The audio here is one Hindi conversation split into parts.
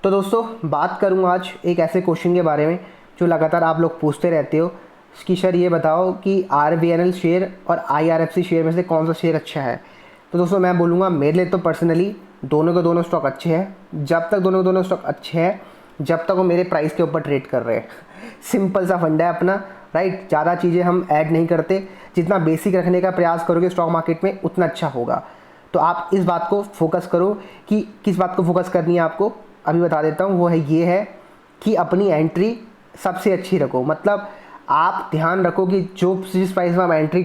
तो दोस्तों बात करूँ आज एक ऐसे क्वेश्चन के बारे में जो लगातार आप लोग पूछते रहते हो कि सर ये बताओ कि RVNL शेयर और IRFC शेयर में से कौन सा शेयर अच्छा है। तो दोस्तों मैं बोलूँगा मेरे लिए तो पर्सनली दोनों के दोनों स्टॉक अच्छे हैं। जब तक दोनों के दोनों स्टॉक अच्छे हैं जब तक वो मेरे प्राइस के ऊपर ट्रेड कर रहे हैं। सिंपल सा फंडा है अपना, राइट। ज़्यादा चीज़ें हम ऐड नहीं करते, जितना बेसिक रखने का प्रयास करोगे स्टॉक मार्केट में उतना अच्छा होगा। तो आप इस बात को फोकस करो कि किस बात को फोकस करनी है आपको, अभी बता देता हूँ। वो है ये है कि अपनी एंट्री सबसे अच्छी रखो। मतलब आप ध्यान रखो कि जो जिस प्राइस में आप एंटर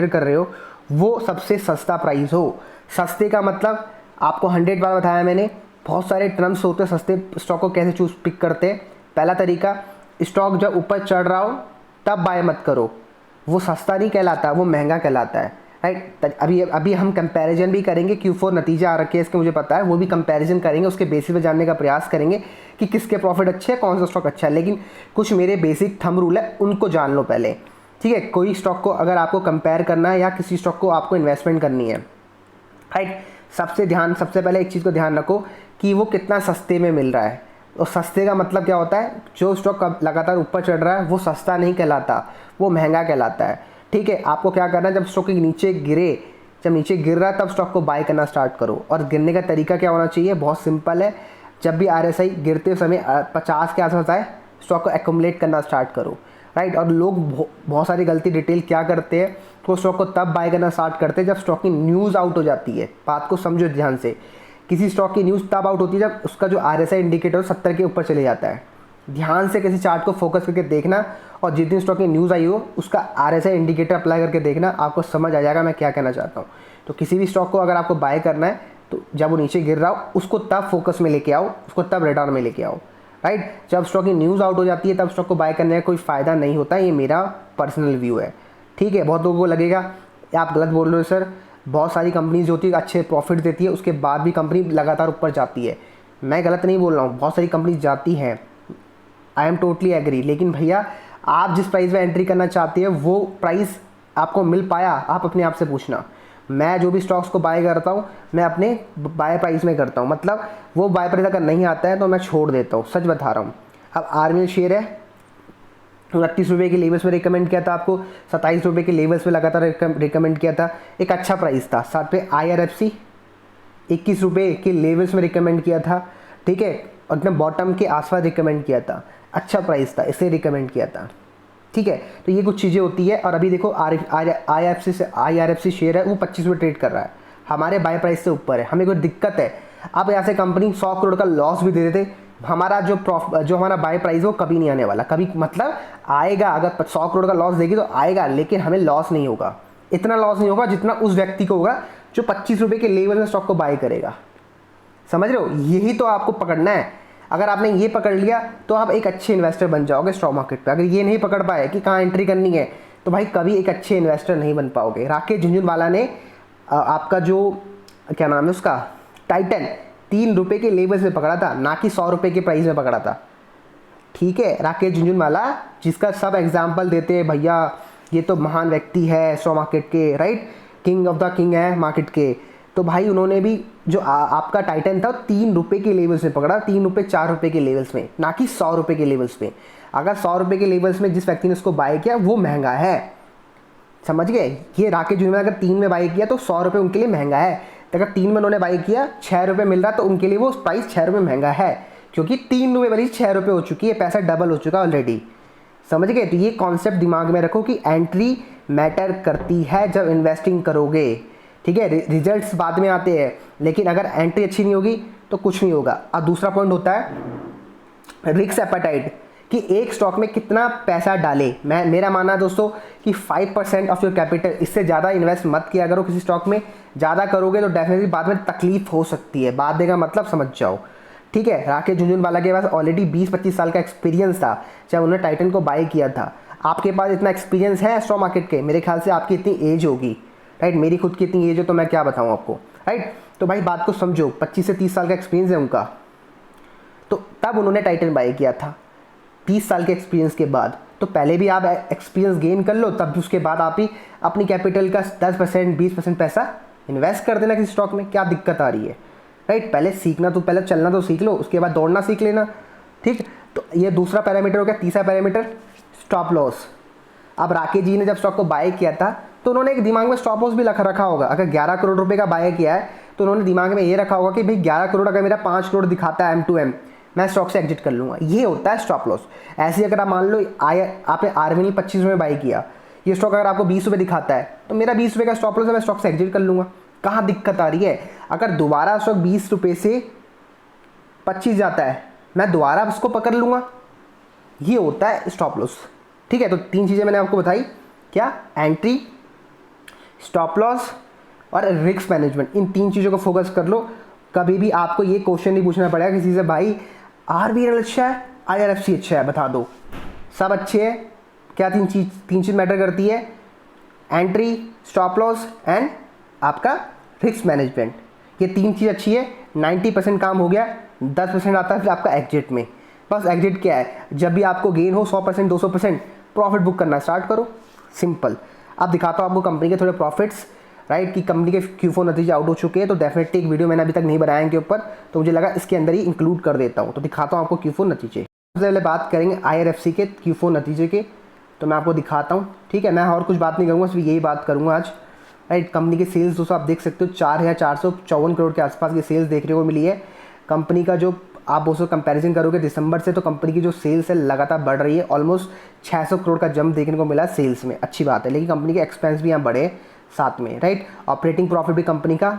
कर रहे हो वो सबसे सस्ता प्राइस हो। सस्ते का मतलब आपको 100 बार बताया मैंने, बहुत सारे टर्म्स होते हैं सस्ते स्टॉक को कैसे पिक करते हैं। पहला तरीका, स्टॉक जब ऊपर चढ़ रहा हो तब बाय मत करो, वो सस्ता नहीं कहलाता, वो महंगा कहलाता है, राइट। अभी हम कंपैरिजन भी करेंगे, Q4 नतीजे आ रखे हैं इसके मुझे पता है, वो भी कंपैरिजन करेंगे, उसके बेसिस पे जानने का प्रयास करेंगे कि किसके प्रॉफिट अच्छे हैं, कौन सा स्टॉक अच्छा है। लेकिन कुछ मेरे बेसिक थंब रूल है, उनको जान लो पहले, ठीक है। कोई स्टॉक को अगर आपको कंपेयर करना है या किसी स्टॉक को आपको इन्वेस्टमेंट करनी है, राइट, सबसे पहले एक चीज़ को ध्यान रखो कि वो कितना सस्ते में मिल रहा है। और सस्ते का मतलब क्या होता है, जो स्टॉक लगातार ऊपर चढ़ रहा है वो सस्ता नहीं कहलाता, वो महंगा कहलाता है, ठीक है। आपको क्या करना है, जब स्टॉक जब नीचे गिर रहा है तब स्टॉक को बाय करना स्टार्ट करो। और गिरने का तरीका क्या होना चाहिए, बहुत सिंपल है। जब भी RSI गिरते समय 50 के आसपास आए स्टॉक को एक्यूमुलेट करना स्टार्ट करो, राइट। और लोग बहुत सारी गलती डिटेल क्या करते हैं, तो स्टॉक को तब बाय करना स्टार्ट करते हैं जब स्टॉक की न्यूज़ आउट हो जाती है। बात को समझो ध्यान से, किसी स्टॉक की न्यूज़ तब आउट होती है जब उसका जो RSI इंडिकेटर 70 के ऊपर चले जाता है। ध्यान से किसी चार्ट को फोकस करके देखना और जितनी स्टॉक की न्यूज़ आई हो उसका RSI इंडिकेटर अप्लाई करके देखना, आपको समझ आ जाएगा मैं क्या कहना चाहता हूँ। तो किसी भी स्टॉक को अगर आपको बाय करना है तो जब वो नीचे गिर रहा हो उसको तब फोकस में लेके आओ, उसको तब रिटर्न में लेके आओ, राइट। जब स्टॉक की न्यूज़ आउट हो जाती है तब स्टॉक को बाय करने का कोई फ़ायदा नहीं होता, ये मेरा पर्सनल व्यू है, ठीक है। बहुत लोगों को लगेगा आप गलत बोल रहे हो सर, बहुत सारी कंपनीज होती है अच्छे प्रॉफिट देती है उसके बाद भी कंपनी लगातार ऊपर जाती है। मैं गलत नहीं बोल रहा हूँ, बहुत सारी कंपनीज जाती हैं, आई एम टोटली एग्री। लेकिन भैया आप जिस प्राइस में एंट्री करना चाहते हैं वो प्राइस आपको मिल पाया, आप अपने आप से पूछना। मैं जो भी स्टॉक्स को बाय करता हूँ मैं अपने बाय प्राइस में करता हूँ, मतलब वो बाय प्राइस अगर नहीं आता है तो मैं छोड़ देता हूँ, सच बता रहा हूँ। अब RVNL शेयर है, 29 रुपये के लेवल्स में रिकमेंड किया था आपको, 27 रुपये के लेवल्स में लगातार रिकमेंड किया था, एक अच्छा प्राइस था। साथ पे IRFC 21 रुपये के लेवल्स में रिकमेंड किया था, ठीक है, और एकदम बॉटम के आसपास रिकमेंड किया था, अच्छा प्राइस था इसलिए रिकमेंड किया था, ठीक है। तो ये कुछ चीज़ें होती है। और अभी देखो IRFC शेयर है वो 25 रुपये ट्रेड कर रहा है, हमारे बाय प्राइस से ऊपर है, हमें कोई दिक्कत है। अब ऐसे कंपनी 100 करोड़ का लॉस भी दे देते, हमारा जो हमारा बाय प्राइस वो कभी नहीं आने वाला, कभी मतलब आएगा, अगर 100 करोड़ का लॉस देगी तो आएगा, लेकिन हमें लॉस नहीं होगा, इतना लॉस नहीं होगा जितना उस व्यक्ति को होगा जो 25 रुपये के लेवल में स्टॉक को बाय करेगा। समझ रहे हो, यही तो आपको पकड़ना है। अगर आपने ये पकड़ लिया तो आप एक अच्छे इन्वेस्टर बन जाओगे स्टॉक मार्केट पे। अगर ये नहीं पकड़ पाए कि कहाँ एंट्री करनी है तो भाई कभी एक अच्छे इन्वेस्टर नहीं बन पाओगे। राकेश झुनझुनवाला ने आपका जो क्या नाम है उसका टाइटन 3 रुपये के लेवल से पकड़ा था, ना कि 100 रुपये के प्राइस में पकड़ा था, ठीक है। राकेश झुनझुनवाला जिसका सब एग्जाम्पल देते हैं, भैया ये तो महान व्यक्ति है स्टॉक मार्केट के, right, king of the king है मार्केट के। तो भाई उन्होंने भी जो आपका टाइटन था 3 रुपये के लेवल्स में पकड़ा, 3 रुपये 4 रुपये के लेवल्स में, ना कि 100 रुपये के लेवल्स में। अगर 100 रुपये के लेवल्स में जिस व्यक्ति ने उसको बाय किया वो महंगा है, समझ गए। ये राकेश झुनझुनवाला अगर 3 में बाय किया तो 100 रुपये उनके लिए महंगा है। तो अगर 3 में उन्होंने बाय किया 6 रुपये मिल रहा तो उनके लिए वो प्राइस 6 रुपये महंगा है, क्योंकि 3 रुपये वाली 6 रुपये हो चुकी है, पैसा डबल हो चुका ऑलरेडी, समझ गए। तो ये कॉन्सेप्ट दिमाग में रखो कि एंट्री मैटर करती है जब इन्वेस्टिंग करोगे, ठीक है। रिजल्ट्स बाद में आते हैं, लेकिन अगर एंट्री अच्छी नहीं होगी तो कुछ नहीं होगा। और दूसरा पॉइंट होता है रिस्क एपेटाइट, कि एक स्टॉक में कितना पैसा डाले। मेरा मानना है दोस्तों कि 5% ऑफ योर कैपिटल, इससे ज़्यादा इन्वेस्ट मत किया करो किसी स्टॉक में। ज़्यादा करोगे तो डेफिनेटली बाद में तकलीफ हो सकती है, बाद देगा मतलब समझ जाओ, ठीक है। राकेश झुनझुनवाला के पास ऑलरेडी 20-25 साल का एक्सपीरियंस था जब उन्होंने टाइटन को बाय किया था। आपके पास इतना एक्सपीरियंस है स्टॉक मार्केट के, मेरे ख्याल से आपकी इतनी एज होगी, राइट। मेरी खुद की इतनी एज है तो मैं क्या बताऊँ आपको, राइट। तो भाई बात को समझो, 25 से 30 साल का एक्सपीरियंस है उनका, तो तब उन्होंने टाइटन बाय किया था 30 साल के एक्सपीरियंस के बाद। तो पहले भी आप एक्सपीरियंस गेन कर लो, तब उसके बाद आप ही अपनी कैपिटल का 10% 20% पैसा इन्वेस्ट कर देना किसी स्टॉक में, क्या दिक्कत आ रही है, राइट। पहले सीखना तो, पहले चलना तो सीख लो, उसके बाद दौड़ना सीख लेना, ठीक। तो ये दूसरा पैरामीटर हो गया। तीसरा पैरामीटर स्टॉप लॉस। अब राकेश जी ने जब स्टॉक को बाय किया था तो उन्होंने एक दिमाग में स्टॉप लॉस भी रखा होगा। अगर 11 करोड़ रुपए का बाय किया है तो उन्होंने दिमाग में ये रखा होगा कि भाई 11 करोड़ अगर मेरा 5 करोड़ दिखाता है M2M, मैं स्टॉक से एग्जिट कर लूँगा। ये होता है स्टॉप लॉस। ऐसे ही अगर आप मान लो आपने आरवीएनएल 25 रुपये बाई किया, ये स्टॉक अगर आपको 20 रुपये दिखाता है तो मेरा 20 रुपये का स्टॉप लॉस है, मैं स्टॉक से एग्जिट कर लूँगा। कहाँ दिक्कत आ रही है? अगर दोबारा स्टॉक 20 रुपये से 25 जाता है, मैं दोबारा उसको पकड़ लूँगा। ये होता है स्टॉप लॉस, ठीक है। तो 3 चीज़ें मैंने आपको बताई, क्या? एंट्री, स्टॉप लॉस और रिस्क मैनेजमेंट। इन 3 चीज़ों को फोकस कर लो। कभी भी आपको ये क्वेश्चन नहीं पूछना पड़ेगा किसी से, भाई आरबीएल अच्छा है, आईआरएफसी अच्छा है, बता दो। सब अच्छे हैं। क्या 3 चीज़ मैटर करती है? एंट्री, स्टॉप लॉस एंड आपका रिस्क मैनेजमेंट। ये 3 चीज़ अच्छी है, 90% काम हो गया। 10% आता है फिर आपका एग्जिट में। बस एग्जिट क्या है? जब भी आपको गेन हो 100%, 200% प्रॉफिट बुक करना स्टार्ट करो, सिंपल। अब दिखाता हूँ आपको कंपनी के थोड़े प्रॉफिट्स, राइट, कि कंपनी के Q4 नतीजे आउट हो चुके हैं। तो डेफिनेटली एक वीडियो मैंने अभी तक नहीं बनाया इनके ऊपर, तो मुझे लगा इसके अंदर ही इंक्लूड कर देता हूँ। तो दिखाता हूँ आपको Q4 नतीजे। सबसे पहले बात करेंगे IRFC के Q4 नतीजे के, तो मैं आपको दिखाता हूँ, ठीक है। मैं और कुछ बात नहीं करूँगा, सिर्फ यही बात करूँगा आज, राइट। कंपनी के सेल्स दोस्तों आप देख सकते हो 4,454 करोड़ के आसपास की सेल्स देखने को मिली है। कंपनी का जो आप उसको कंपैरिजन करोगे दिसंबर से, तो कंपनी की जो सेल्स है लगातार बढ़ रही है। ऑलमोस्ट 600 करोड़ का जंप देखने को मिला सेल्स में, अच्छी बात है। लेकिन कंपनी के एक्सपेंस भी यहाँ बढ़े साथ में, राइट। ऑपरेटिंग प्रॉफिट भी कंपनी का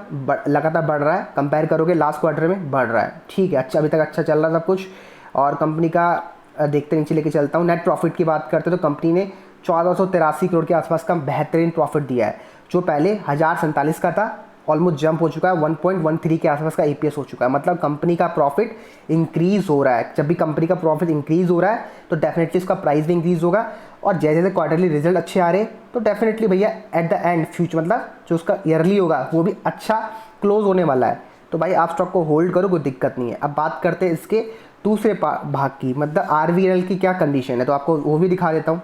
लगातार बढ़ रहा है, कंपेयर करोगे लास्ट क्वार्टर में बढ़ रहा है, ठीक है। अच्छा, अभी तक अच्छा चल रहा सब कुछ। और कंपनी का देखते नीचे लेके चलता हूँ, नेट प्रॉफिट की बात करते हैं तो कंपनी ने 1483 करोड़ के आसपास का बेहतरीन प्रॉफिट दिया है, जो पहले 1047 का था, ऑलमोस्ट जंप हो चुका है। 1.13 के आसपास का EPS हो चुका है। मतलब कंपनी का प्रॉफिट इंक्रीज हो रहा है। जब भी कंपनी का प्रॉफिट इंक्रीज हो रहा है तो डेफिनेटली उसका प्राइस भी इंक्रीज होगा। और जैसे जैसे क्वार्टरली रिजल्ट अच्छे आ रहे हैं तो डेफिनेटली भैया एट द एंड फ्यूचर, मतलब जो उसका ईयरली होगा वो भी अच्छा क्लोज होने वाला है। तो भाई आप स्टॉक को होल्ड करो, कोई दिक्कत नहीं है। अब बात करते हैं इसके दूसरे भाग की, मतलब RVNL की क्या कंडीशन है, तो आपको वो भी दिखा देता हूँ।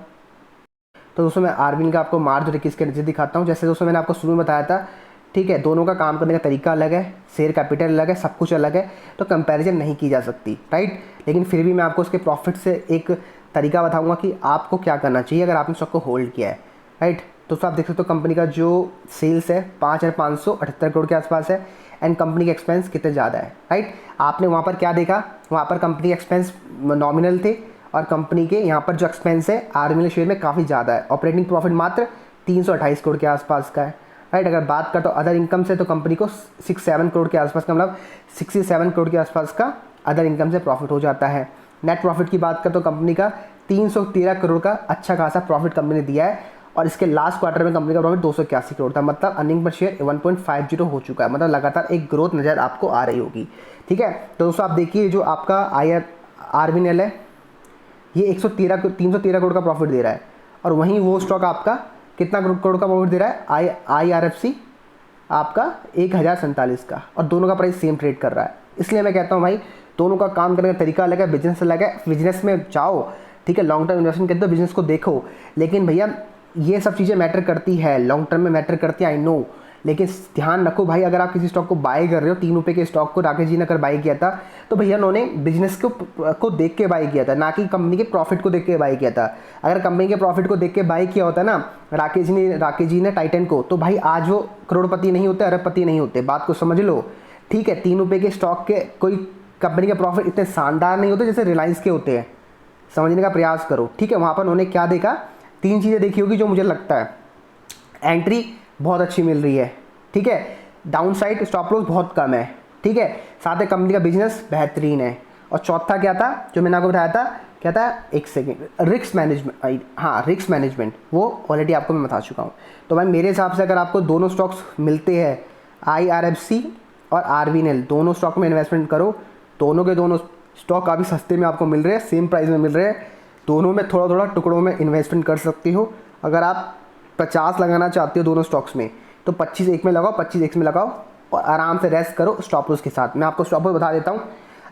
तो दोस्तों मैं RVNL का आपको मार्च 21 के नीचे दिखाता हूँ। जैसे दोस्तों मैंने आपको शुरू में बताया था, ठीक है, दोनों का काम करने का तरीका अलग है, शेयर कैपिटल अलग है, सब कुछ अलग है, तो कंपैरिजन नहीं की जा सकती, राइट। लेकिन फिर भी मैं आपको उसके प्रॉफिट से एक तरीका बताऊंगा कि आपको क्या करना चाहिए अगर आपने स्टॉक को होल्ड किया है, राइट। दोस्तों आप देख सकते हो कंपनी का जो सेल्स है 5,578 करोड़ के आसपास है, एंड कंपनी के एक्सपेंस कितने ज़्यादा है, राइट। आपने वहाँ पर क्या देखा, वहाँ पर कंपनी के एक्सपेंस नॉमिनल थे और कंपनी के यहाँ पर जो एक्सपेंस है RVNL शेयर में काफ़ी ज़्यादा है। ऑपरेटिंग प्रॉफिट मात्र 328 करोड़ के आसपास का है, राइट। अगर बात करते हो अदर इनकम से तो कंपनी को 67 करोड़ के आसपास का, मतलब 67 करोड़ के आसपास का अदर इनकम से प्रॉफिट हो जाता है। नेट प्रॉफिट की बात करते तो कंपनी का 313 करोड़ का अच्छा खासा प्रॉफिट कंपनी ने दिया है। और इसके लास्ट क्वार्टर में कंपनी का प्रॉफिट 281 करोड़ था। मतलब अर्निंग पर शेयर 1.50 हो चुका है। मतलब लगातार एक ग्रोथ नज़र आपको आ रही होगी, ठीक है। तो दोस्तों आप देखिए जो आपका RVNL है, ये 313 करोड़ का प्रॉफिट दे रहा है, और वहीं वो स्टॉक आपका कितना करोड़ का प्रॉफिट दे रहा है, IRFC आपका 1047 का, और दोनों का प्राइस सेम ट्रेड कर रहा है। इसलिए मैं कहता हूँ भाई दोनों का काम करने का तरीका अलग है, बिजनेस अलग है। बिजनेस में जाओ, ठीक है, लॉन्ग टर्म इन्वेस्टमेंट करते हो, बिजनेस को देखो, लेकिन भैया ये सब चीज़ें मैटर करती है, लॉन्ग टर्म में मैटर करती है, आई नो। लेकिन ध्यान रखो भाई, अगर आप किसी स्टॉक को बाय कर रहे हो, 3 रुपये के स्टॉक को राकेश जी ने अगर बाय किया था तो भैया उन्होंने बिजनेस को देख के बाय किया था, ना कि कंपनी के प्रॉफिट को देख के बाय किया था। अगर कंपनी के प्रॉफिट को देख के बाय किया होता ना राकेश जी ने टाइटन को, तो भाई आज वो करोड़पति नहीं होते, अरबपति नहीं होते। बात को समझ लो, ठीक है। 3 रुपये के स्टॉक के कोई कंपनी के प्रॉफिट इतने शानदार नहीं होते जैसे रिलायंस के होते हैं, समझने का प्रयास करो, ठीक है। वहाँ पर उन्होंने क्या देखा, 3 चीज़ें देखी होगी जो मुझे लगता है। एंट्री बहुत अच्छी मिल रही है, ठीक है, डाउन साइड स्टॉप लॉस बहुत कम है, ठीक है, साथ ही कंपनी का बिजनेस बेहतरीन है। और चौथा क्या था जो मैंने आपको बताया था, क्या था, एक सेकेंड, रिस्क मैनेजमेंट। हाँ, रिस्क मैनेजमेंट वो ऑलरेडी आपको मैं बता चुका हूँ। तो भाई मेरे हिसाब से अगर आपको दोनों स्टॉक्स मिलते हैं, IRFC और RVNL, दोनों स्टॉक में इन्वेस्टमेंट करो। दोनों के दोनों स्टॉक काफ़ी सस्ते में आपको मिल रहे हैं, सेम प्राइस में मिल रहे हैं। दोनों में थोड़ा थोड़ा टुकड़ों में इन्वेस्टमेंट कर सकती हो। अगर आप 50 लगाना चाहते हो दोनों स्टॉक्स में, तो 25 एक में लगाओ, 25 एक में लगाओ, और आराम से रेस्ट करो स्टॉप लॉस के साथ। मैं आपको स्टॉप लॉस बता देता हूँ।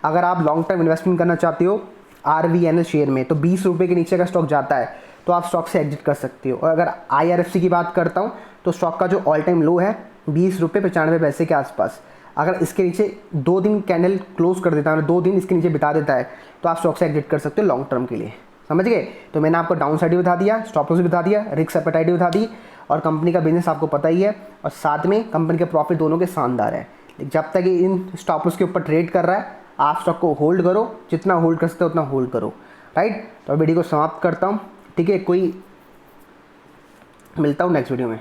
अगर आप लॉन्ग टर्म इन्वेस्टमेंट करना चाहते हो RVNL शेयर में, तो 20 रुपये के नीचे का स्टॉक जाता है तो आप स्टॉक से एग्जिट कर सकते हो। और अगर IRFC की बात करता हूँ तो स्टॉक का जो ऑल टाइम लो है 20 रुपये 95 पैसे के आसपास। अगर इसके नीचे 2 दिन कैंडल क्लोज कर देता है, 2 दिन इसके नीचे बिता देता है, तो आप स्टॉक से एग्जिट कर सकते हो लॉन्ग टर्म के लिए। समझ गए? तो मैंने आपको डाउन साइड भी बता दिया, स्टॉप लॉस भी बता दिया, रिस्क एपेटाइट भी बता दी, और कंपनी का बिजनेस आपको पता ही है, और साथ में कंपनी के प्रॉफिट दोनों के शानदार है। जब तक ये इन स्टॉप लॉस के ऊपर ट्रेड कर रहा है, आप स्टॉक को होल्ड करो, जितना होल्ड कर सकते हो उतना होल्ड करो। राइट? तो वीडियो को समाप्त करता हूँ। ठीक है, कोई मिलता हूँ नेक्स्ट वीडियो में।